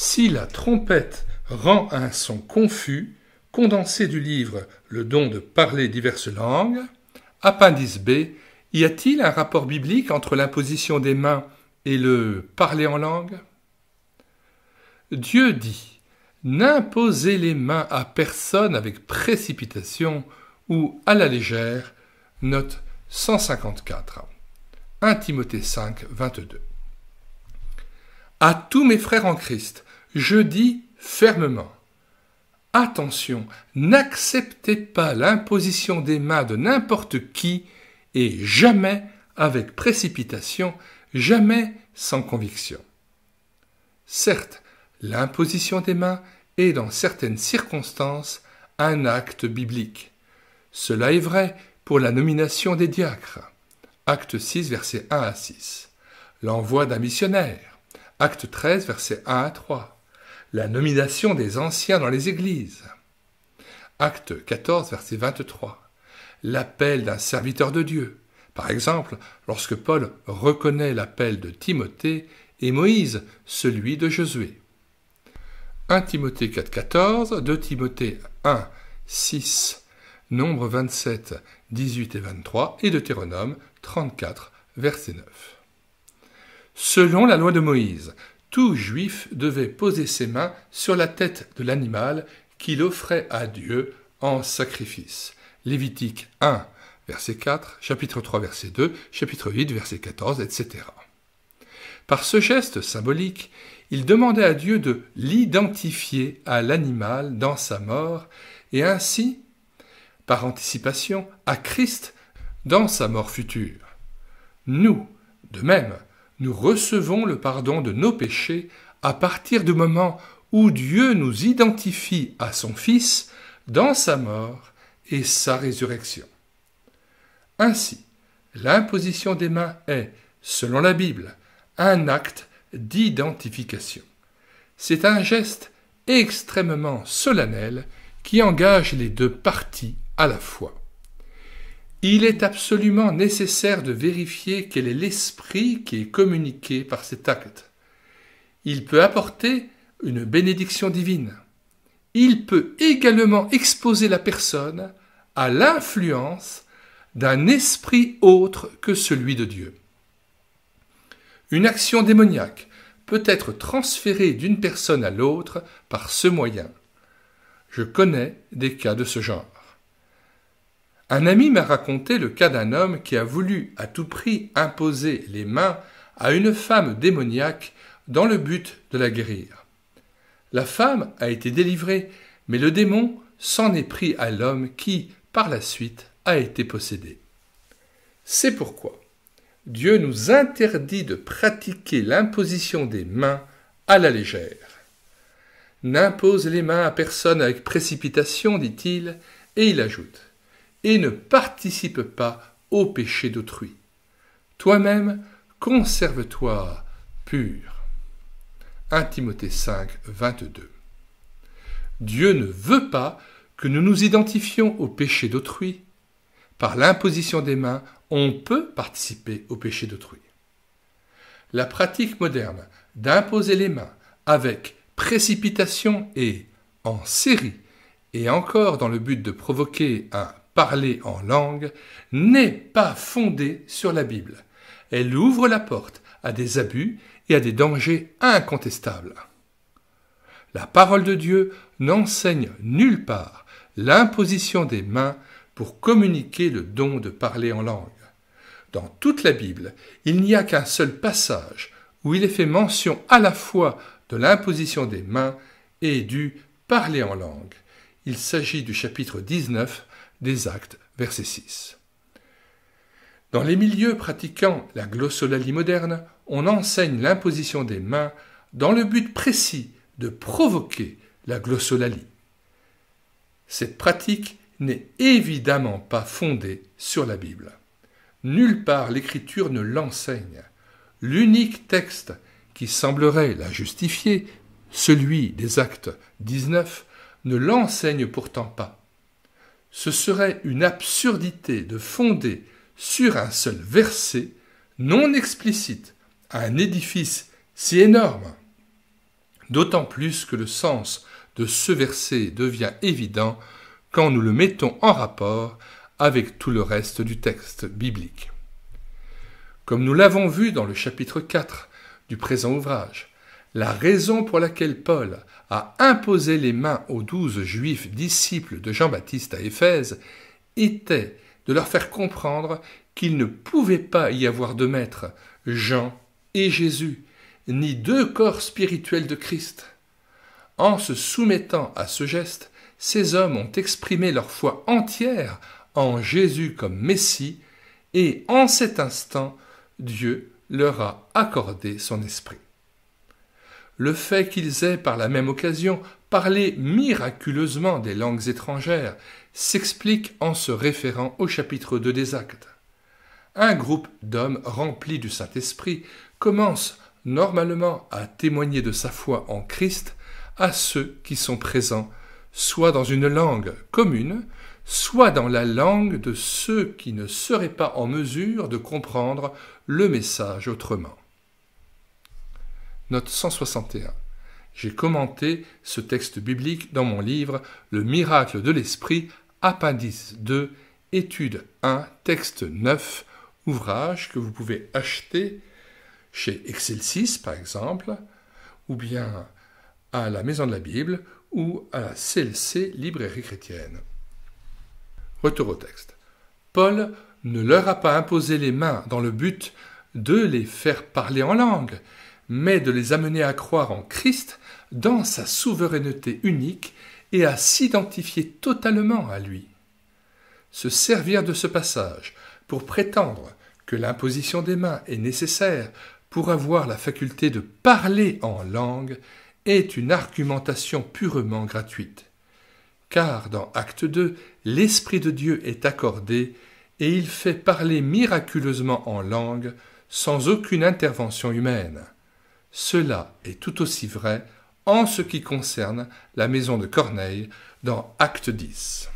Si la trompette rend un son confus, condensé du livre Le don de parler diverses langues, appendice B, y a-t-il un rapport biblique entre l'imposition des mains et le parler en langue? Dieu dit « N'imposez les mains à personne avec précipitation ou à la légère » note 154. 1 Timothée 5, 22. À tous mes frères en Christ, je dis fermement, attention, n'acceptez pas l'imposition des mains de n'importe qui et jamais avec précipitation, jamais sans conviction. Certes, l'imposition des mains est dans certaines circonstances un acte biblique. Cela est vrai pour la nomination des diacres, acte 6, versets 1 à 6, l'envoi d'un missionnaire, acte 13, versets 1 à 3, la nomination des anciens dans les églises, acte 14, verset 23, l'appel d'un serviteur de Dieu, par exemple lorsque Paul reconnaît l'appel de Timothée et Moïse celui de Josué. 1 Timothée 4, 14, 2 Timothée 1, 6, Nombre 27, 18 et 23 et Deutéronome 34, verset 9. Selon la loi de Moïse, tout juif devait poser ses mains sur la tête de l'animal qu'il offrait à Dieu en sacrifice. Lévitique 1, verset 4, chapitre 3, verset 2, chapitre 8, verset 14, etc. Par ce geste symbolique, il demandait à Dieu de l'identifier à l'animal dans sa mort et ainsi, par anticipation, à Christ dans sa mort future. Nous, de même, nous recevons le pardon de nos péchés à partir du moment où Dieu nous identifie à son Fils dans sa mort et sa résurrection. Ainsi, l'imposition des mains est, selon la Bible, un acte d'identification. C'est un geste extrêmement solennel qui engage les deux parties à la fois. Il est absolument nécessaire de vérifier quel est l'esprit qui est communiqué par cet acte. Il peut apporter une bénédiction divine. Il peut également exposer la personne à l'influence d'un esprit autre que celui de Dieu. Une action démoniaque peut être transférée d'une personne à l'autre par ce moyen. Je connais des cas de ce genre. Un ami m'a raconté le cas d'un homme qui a voulu à tout prix imposer les mains à une femme démoniaque dans le but de la guérir. La femme a été délivrée, mais le démon s'en est pris à l'homme qui, par la suite, a été possédé. C'est pourquoi Dieu nous interdit de pratiquer l'imposition des mains à la légère. N'impose les mains à personne avec précipitation, dit-il, et il ajoute, et ne participe pas au péché d'autrui. Toi-même, conserve-toi pur. 1 Timothée 5, 22. Dieu ne veut pas que nous nous identifions au péché d'autrui. Par l'imposition des mains, on peut participer au péché d'autrui. La pratique moderne d'imposer les mains avec précipitation et en série, et encore dans le but de provoquer un parler en langue, n'est pas fondée sur la Bible. Elle ouvre la porte à des abus et à des dangers incontestables. La parole de Dieu n'enseigne nulle part l'imposition des mains pour communiquer le don de parler en langue. Dans toute la Bible, il n'y a qu'un seul passage où il est fait mention à la fois de l'imposition des mains et du parler en langue. Il s'agit du chapitre 19 des Actes, verset 6. Dans les milieux pratiquant la glossolalie moderne, on enseigne l'imposition des mains dans le but précis de provoquer la glossolalie. Cette pratique n'est évidemment pas fondée sur la Bible. Nulle part l'Écriture ne l'enseigne. L'unique texte qui semblerait la justifier, celui des Actes 19, ne l'enseigne pourtant pas. Ce serait une absurdité de fonder sur un seul verset non explicite un édifice si énorme. D'autant plus que le sens de ce verset devient évident quand nous le mettons en rapport avec tout le reste du texte biblique. Comme nous l'avons vu dans le chapitre 4 du présent ouvrage, la raison pour laquelle Paul a imposé les mains aux 12 Juifs disciples de Jean-Baptiste à Éphèse était de leur faire comprendre qu'il ne pouvait pas y avoir de maître, Jean et Jésus, ni deux corps spirituels de Christ. En se soumettant à ce geste, ces hommes ont exprimé leur foi entière en Jésus comme Messie, et en cet instant, Dieu leur a accordé son esprit. Le fait qu'ils aient par la même occasion parlé miraculeusement des langues étrangères s'explique en se référant au chapitre 2 des Actes. Un groupe d'hommes remplis du Saint-Esprit commence normalement à témoigner de sa foi en Christ à ceux qui sont présents, soit dans une langue commune, soit dans la langue de ceux qui ne seraient pas en mesure de comprendre le message autrement. Note 161. J'ai commenté ce texte biblique dans mon livre « Le miracle de l'esprit », appendice 2, étude 1, texte 9, ouvrage que vous pouvez acheter chez Excelsis par exemple, ou bien à la Maison de la Bible, ou à la CLC Librairie chrétienne. Retour au texte. Paul ne leur a pas imposé les mains dans le but de les faire parler en langue, mais de les amener à croire en Christ dans sa souveraineté unique et à s'identifier totalement à lui. Se servir de ce passage pour prétendre que l'imposition des mains est nécessaire pour avoir la faculté de parler en langue est une argumentation purement gratuite. Car dans Acte 2, l'Esprit de Dieu est accordé et il fait parler miraculeusement en langue sans aucune intervention humaine. Cela est tout aussi vrai en ce qui concerne la maison de Corneille dans Acte 10.